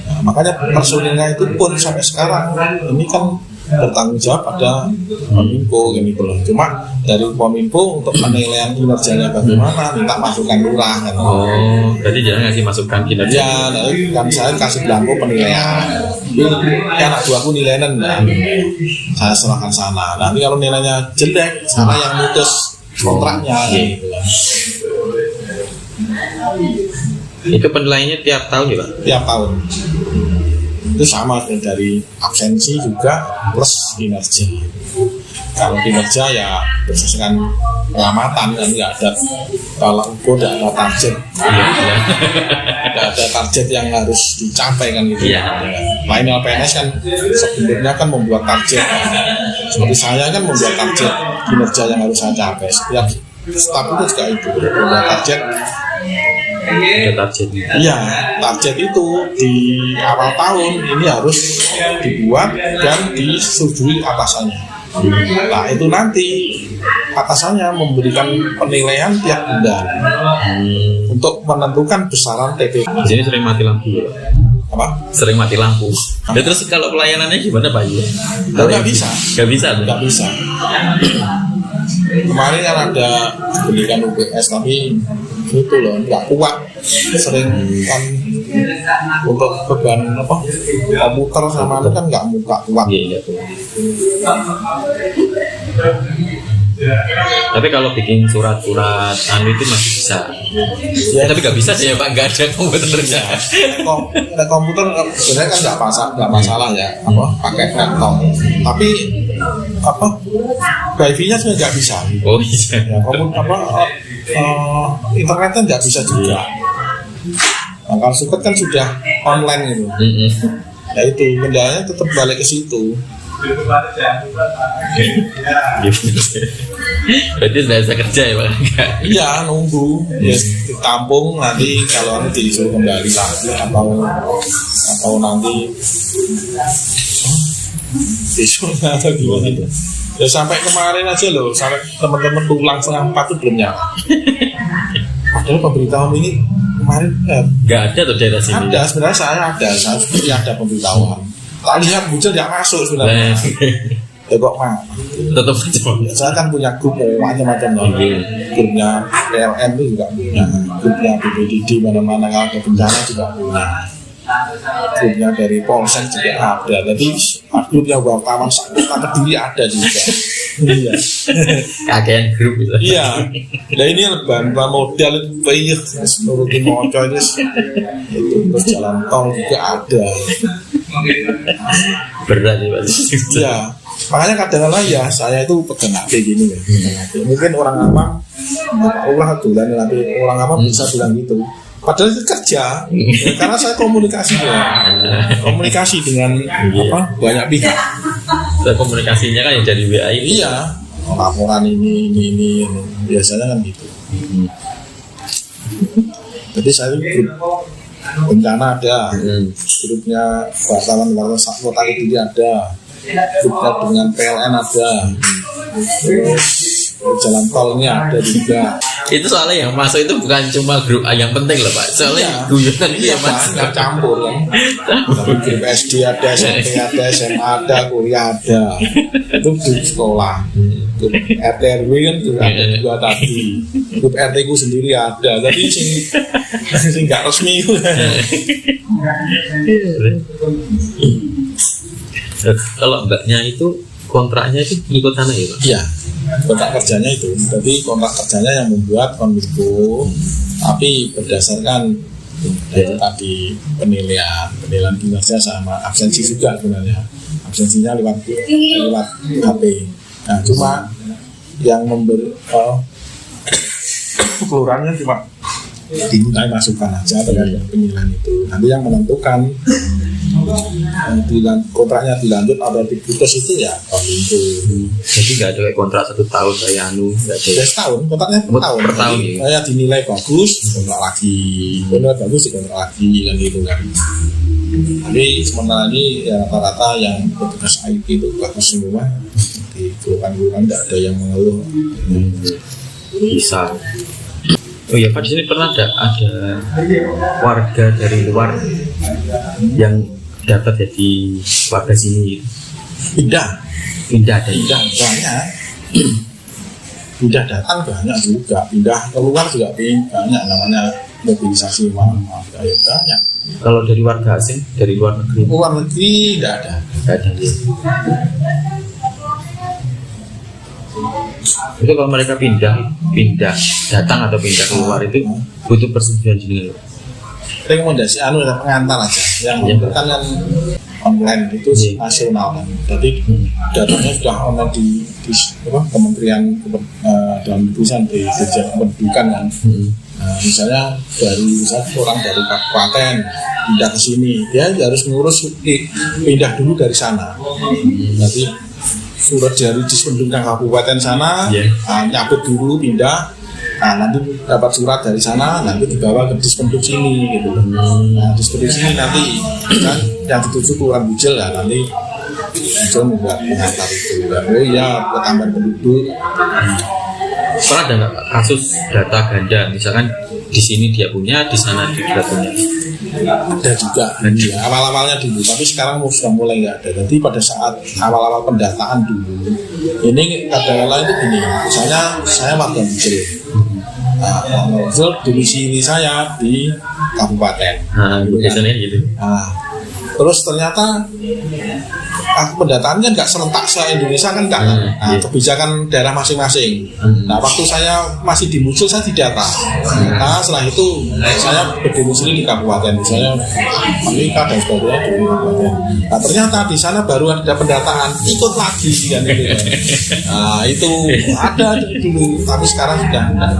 Nah, makanya personilnya itu pun sampai sekarang ini kan bertanggung jawab pada Kominfo gitu loh. Cuma dari Kominfo untuk penilaian kinerjanya bagaimana minta masukan lurah kan. Oh, jadi jangan ngasih masukan kinerja. Ya, lalu kan saya kasih belangko penilaian. Ini anak buahku nilainya saya serahkan sana. Nanti kalau nilainya jelek, sana yang mutus kontraknya. Gitu. Itu penilaiannya tiap tahun ya Pak? Tiap tahun. Itu sama dari absensi juga plus kinerja. Kalau kinerja ya berdasarkan pengamatan kan nggak ada kalau ukur tidak ada target, nggak ada target yang harus dicapai kan gitu. Lain LPNS kan sebelumnya kan membuat target. Seperti saya kan membuat target kinerja yang harus saya capai. Setiap staf itu juga itu membuat target. Iya, target itu di awal tahun ini harus dibuat dan disetujui atasannya. Nah itu nanti atasannya memberikan penilaian tiap bulan untuk menentukan besaran TP. Di sini sering mati lampu ya? Apa? Sering mati lampu. Dan terus kalau pelayanannya gimana Pak? Nggak bisa. Nggak bisa. Nggak bisa. Kemarin kan ada belikan UPS tapi itu loh nggak kuat, sering kan untuk beban komputer sama itu kan nggak kuat. Iya. Tapi kalau bikin surat-surat itu masih bisa. Ya, tapi nggak bisa sih ya Pak, nggak ada komputernya. Komputer sebenarnya kan nggak masalah ya, pakai laptop. Tapi wifi-nya sebenarnya nggak bisa. Oh iya. Ya, internetnya nggak bisa juga. Nah, kalau suket kan sudah online gitu. Ya itu kendalanya tetap balik ke situ. Berarti sudah bisa kerja ya Pak? Iya, nunggu ya, ditampung nanti kalau nanti disuruh kembali lagi atau nanti disuruh atau gimana itu. Ya sampai kemarin aja loh, sampai teman-teman pulang 3:30 itu belum nyala. Padahal pemberitahuan ini kemarin nggak ada tuh daerah sini. Ada, sebenarnya saya seperti ada pemberitahuan. Tak lihat muncul tidak masuk sebenarnya. Ya kok mah tetap aja. Saya kan punya grup macam-macam grupnya PLN itu juga punya, grupnya BPDD mana-mana kalau ada bencana juga punya, grupnya dari Polsek juga ada. Jadi grupnya wartawan Kota Kediri ada juga. Iya. Kakean grup itu. Iya. Nah ini bahan modal itu banyak, nurutin moco itu terus jalan tol juga ada. Berat ya Pak. Iya. Makanya kadang-kadang ya saya itu pegang HP gini ya. Mungkin orang awam Allah tuh dan nanti orang awam bisa bilang gitu. Padahal itu kerja, ya, karena saya komunikasi dengan banyak pihak. Komunikasinya kan yang dari WA itu. Iya, laporan ini biasanya kan gitu. Jadi saya grup bencana ada, grupnya wartawan kota Kediri ada, grupnya dengan PLN ada, terus jalan tolnya ada juga. Itu soalnya yang masuk itu bukan cuma grup yang penting loh Pak. Soalnya guyonan iya Mas, nggak campur kan. Grup SD ada, SMP ada, SMA ada, kuliah ada. Itu grup sekolah. Grup RT RW kan juga ada juga tadi. Grup RT ku sendiri ada. Tapi sing nggak resmi. Kalau mbaknya itu kontraknya itu ikut sana ya Pak? Iya. Kontrak kerjanya itu, tapi kontrak kerjanya yang membuat Kominfo, tapi berdasarkan itu tadi penilaian kinerja sama absensi juga sebenarnya, absensinya lewat HP. Nah cuma yang memberi kelurahannya cuma dimintai masukan aja terkait penilaian itu. Nanti yang menentukan kontraknya dilanjut atau diputus itu ya Kominfo. Jadi nggak ada kayak kontrak 1 tahun saya nggak ada. Ya setahun, kontraknya per tahun. Saya dinilai bagus, kontrak lagi, dinilai bagus, kontrak lagi kan gitu kan. Tapi sementara ini ya rata-rata yang petugas IT itu bagus semua. Di kelurahan nggak ada yang mengeluh. Bisa. Oh ya Pak, di sini pernah ada warga dari luar yang dapat jadi warga sini gitu. Pindah banyak. Pindah datang banyak juga, pindah keluar juga banyak, namanya mobilisasi warga ya banyak. Kalau dari warga asing dari luar negeri tidak ada. Itu kalau mereka pindah datang atau pindah keluar itu butuh persetujuan jenengan. Rekomendasi pengantar aja yang kan online itu nasional kan. Jadi datanya sudah online di Kementerian dalam tulisan di Dirjen Kependudukan kan. Misalnya orang dari kabupaten pindah ke sini, dia harus ngurus pindah dulu dari sana. Nanti surat dari Dispendukan kabupaten sana, nyabut dulu pindah. Nah, nanti dapat surat dari sana, nanti dibawa ke Dispenduk sini gitu. Nah, Dispenduk sini nanti kan yang dituju Kelurahan Bujel lah, nanti Bujel membuat pengantar itu. Oh iya, pertambahan penduduk. Pernah ada nggak kasus data ganda, misalkan di sini dia punya, di sana dia punya? Ada juga, ya, awal-awalnya dulu, tapi sekarang sudah mulai nggak ada. Jadi pada saat awal-awal pendataan dulu, ini kadang-kadang itu gini, misalnya saya warga Bujel. Nah, domisili saya di kabupaten. Biasanya gitu. Nah, terus ternyata pendataannya nggak serentak se-Indonesia kan enggak. Nah, kebijakan daerah masing-masing. Nah, waktu saya masih di Bujel saya didata. Nah, setelah itu saya berdomisili di kabupaten, misalnya Amerika dan sebagainya di kabupaten. Nah, ternyata di sana baru ada pendataan, ikut lagi kan gitu. Nah, itu ada dulu, tapi sekarang sudah enggak.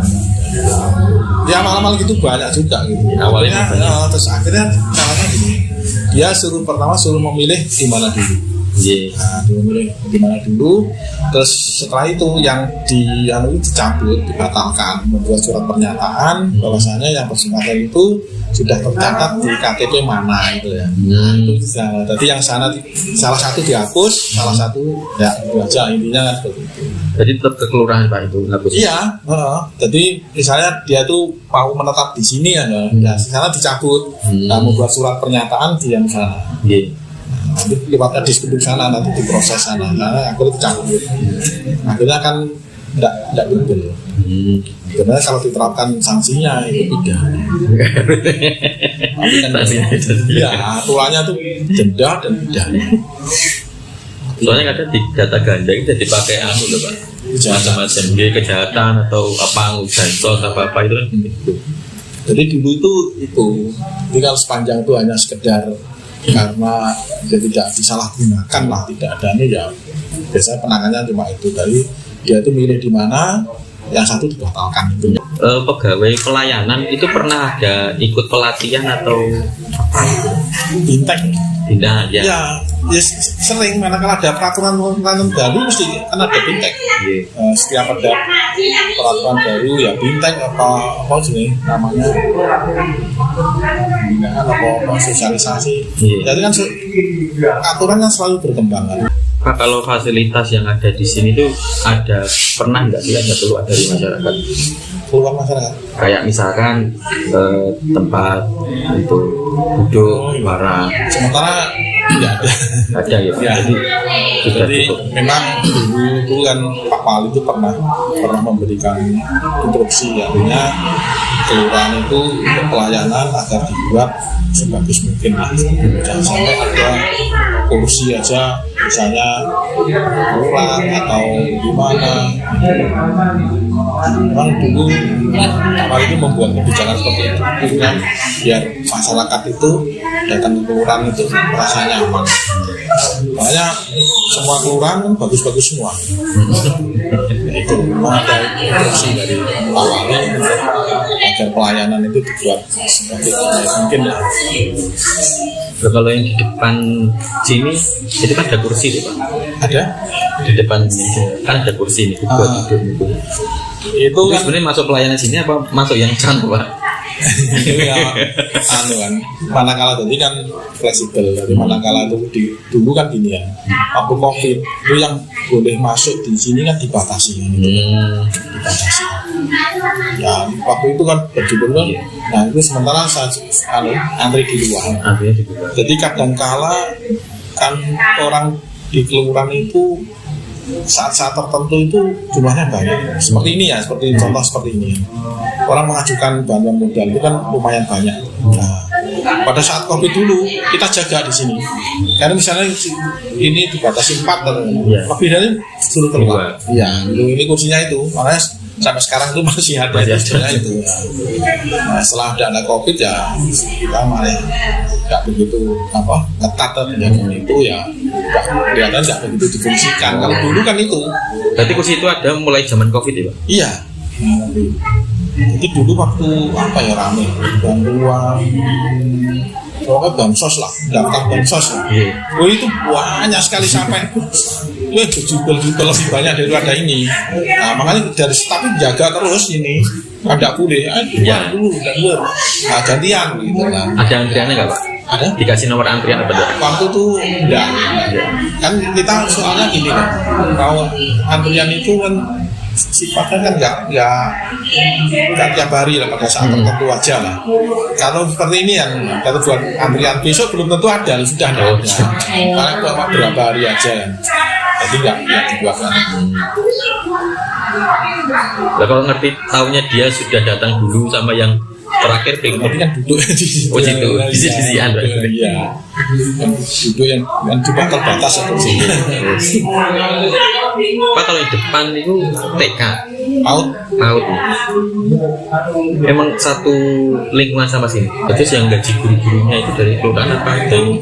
Ya awal-awal gitu banyak juga gitu. Awalnya terus akhirnya caranya gini. Dia pertama suruh memilih di mana dulu. Nah, memilih di mana dulu. Terus setelah itu yang dicabut, dibatalkan, membuat surat pernyataan bahwasanya yang bersangkutan itu sudah tercatat di KTP mana itu ya. Itu bisa. Jadi yang sana salah satu dihapus, salah satu ya itu aja intinya kan seperti itu. Jadi tetap ke kelurahan Pak itu hapus. Iya, jadi misalnya dia tuh mau menetap di sini ya, ya di sana dicabut, membuat surat pernyataan di yang sana. Nanti lewatnya di Dispenduk sana, nanti diproses sana, karena aku dicabut. Akhirnya kan tidak betul. Sebenarnya kalau diterapkan sanksinya itu pidana. Tapi kan ya aturannya tuh denda dan pidana. Soalnya kadang di data ganda itu dipakai loh Pak, macam-macam kejahatan atau apa bansos apa itu kan gitu. Jadi dulu itu jadi kalau sepanjang itu hanya sekedar karena dia tidak disalahgunakan lah, tidak ada ya biasanya penanganannya cuma itu, dari dia itu milih di mana, yang satu dibatalkan itu. Pegawai pelayanan itu pernah ada ikut pelatihan atau apa itu? Bintek. Tidak ya. Ya sering, mana kalau ada peraturan baru mesti kan ada bintek. Setiap ada peraturan baru ya bintek apa sih namanya, pembinaan apa sosialisasi. Jadi kan aturannya selalu berkembang kan. Pak, kalau fasilitas yang ada di sini tuh ada pernah nggak sih ada keluar dari masyarakat? Keluar masyarakat? Kayak misalkan tempat untuk duduk, barang. Sementara tidak ada. Ada ya. Jadi memang dulu kan Pak Wali itu pernah memberikan instruksi, artinya kelurahan itu untuk pelayanan agar dibuat sebagus mungkin. Jangan sampai ada kursi aja misalnya kurang atau gimana. Memang dulu Pak itu membuat kebijakan seperti itu biar masyarakat itu datang ke kelurahan itu merasa nyaman. Makanya semua kelurahan kan bagus-bagus semua. Itu ada instruksi dari Pak Wali agar pelayanan itu dibuat sebagus mungkin lah. Kalau yang di depan sini itu kan ada kursi tuh Pak. Ada di depan ini kan ada kursi ini buat duduk itu kan sebenarnya masuk pelayanan sini apa masuk yang sana Pak? Itu ya kan manakala tadi kan fleksibel, dari manakala itu dulu kan gini ya, waktu COVID itu yang boleh masuk di sini kan dibatasi kan, dibatasi ya waktu itu kan berjubel kan. Nah itu sementara saya antri di luar. Jadi kadangkala kan orang di kelurahan itu saat-saat tertentu itu jumlahnya banyak. Seperti ini ya, seperti contoh seperti ini. Orang mengajukan bantuan modal itu kan lumayan banyak. Nah, pada saat COVID dulu kita jaga di sini. Karena misalnya ini dibatasi 4 lebih dari suruh keluar. Iya, ini kursinya itu. Makanya sampai sekarang itu masih ada kursinya itu. Nah, setelah ada COVID ya kita malah nggak begitu ketat penjagaan itu ya. Kelihatan nggak begitu difungsikan. Kalau dulu kan itu. Berarti kursi itu ada mulai zaman COVID ya Pak? Iya. Jadi dulu waktu rame bantuan pokoknya bansos lah, daftar bansos lah. Itu banyak sekali sampai berjubel-jubel lebih banyak daripada ini. Nah makanya dari tapi jaga terus ini, tidak boleh dulu. Nah gantian gitu lah. Ada antriannya nggak Pak? Ada? Dikasih nomor antrian apa enggak? Waktu itu enggak. Kan kita soalnya gini kan, kalau antrian itu kan sifatnya kan nggak tiap hari lah, pada saat tertentu aja lah. Kalau seperti ini yang kalau buat antrian besok belum tentu ada, sudah ada. Karena cuma berapa hari aja, jadi nggak dibuatkan. Nah, kalau ngerti tahunya dia sudah datang dulu sama yang terakhir berarti kan duduk di situ. Oh situ, di sisi-sisian. Iya. Duduk yang cuma terbatas atau sini. Pak kalau di depan itu TK, PAUD. Emang satu lingkungan sama sini. Terus yang gaji guru-gurunya itu dari kelurahan apa dari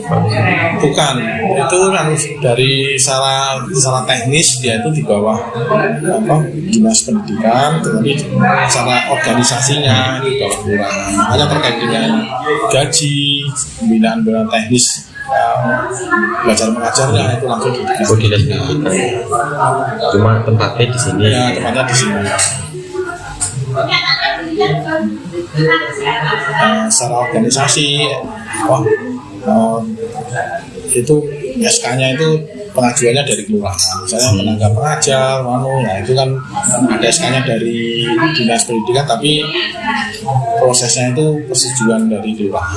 bukan, itu harus dari secara teknis dia itu di bawah dinas pendidikan, tetapi secara organisasinya di bawah kelurahan. Hanya terkait dengan gaji, pembinaan teknis, belajar mengajarnya itu langsung di dinas pendidikan. Cuma tempatnya di sini. Ya tempatnya di sini. Secara organisasi itu SK-nya itu pengajuannya dari kelurahan, misalnya tenaga pengajar, nah itu kan ada SK-nya dari dinas pendidikan, tapi prosesnya itu persetujuan dari kelurahan.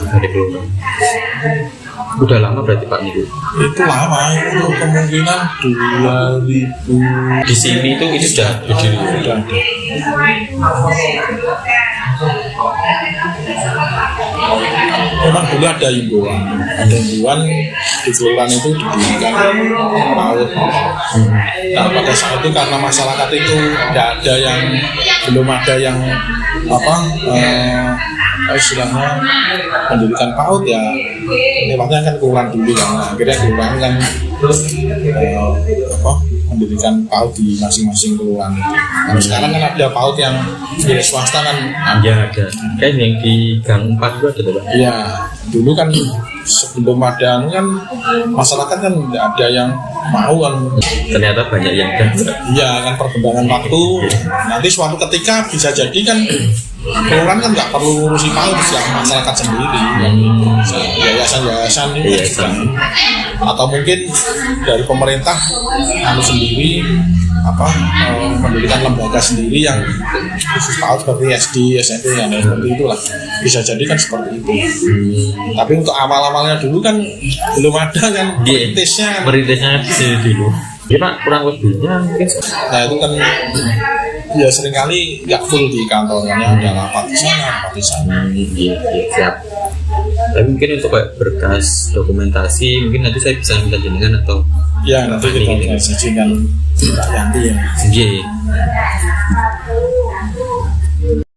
Udah lama berarti Pak Niku? Itu lama, itu kemungkinan 2000. Di sini itu ini sudah berdiri. Sudah ada. Memang dulu ada himbauan di kelurahan itu didirikan PAUD. Nah pada saat itu karena masyarakat itu belum ada yang istilahnya mendirikan PAUD ya, lewatnya kan kelurahan dulu kan. Nah, akhirnya kelurahan kan mendirikan PAUD di masing-masing kelurahan. Nah, sekarang kan ada PAUD yang milik swasta kan. Ya ada. Kan yang di Gang 4 itu ada tuh Pak? Iya, dulu kan sebelum ada kan masyarakat kan tidak ada yang mau kan. Ternyata banyak yang kan. Iya kan, perkembangan waktu. Nanti suatu ketika bisa jadi kan kelurahan kan nggak perlu ngurusi PAUD yang masyarakat sendiri. Yayasan-yayasan ini juga. Atau mungkin dari pemerintah sendiri mendirikan lembaga sendiri yang khusus PAUD seperti SD, SMP yang seperti itulah. Bisa jadi kan seperti itu. Tapi untuk awal-awalnya dulu kan belum ada kan merintisnya di sini dulu. Ya Pak, kurang lebihnya mungkin. Nah itu kan ya seringkali nggak full di kantornya, ada rapat di sana, rapat di sana. Siap. Tapi mungkin untuk berkas dokumentasi mungkin nanti saya bisa minta jenengan atau ya nanti kita sajikan Pak Yanti ya. Iya.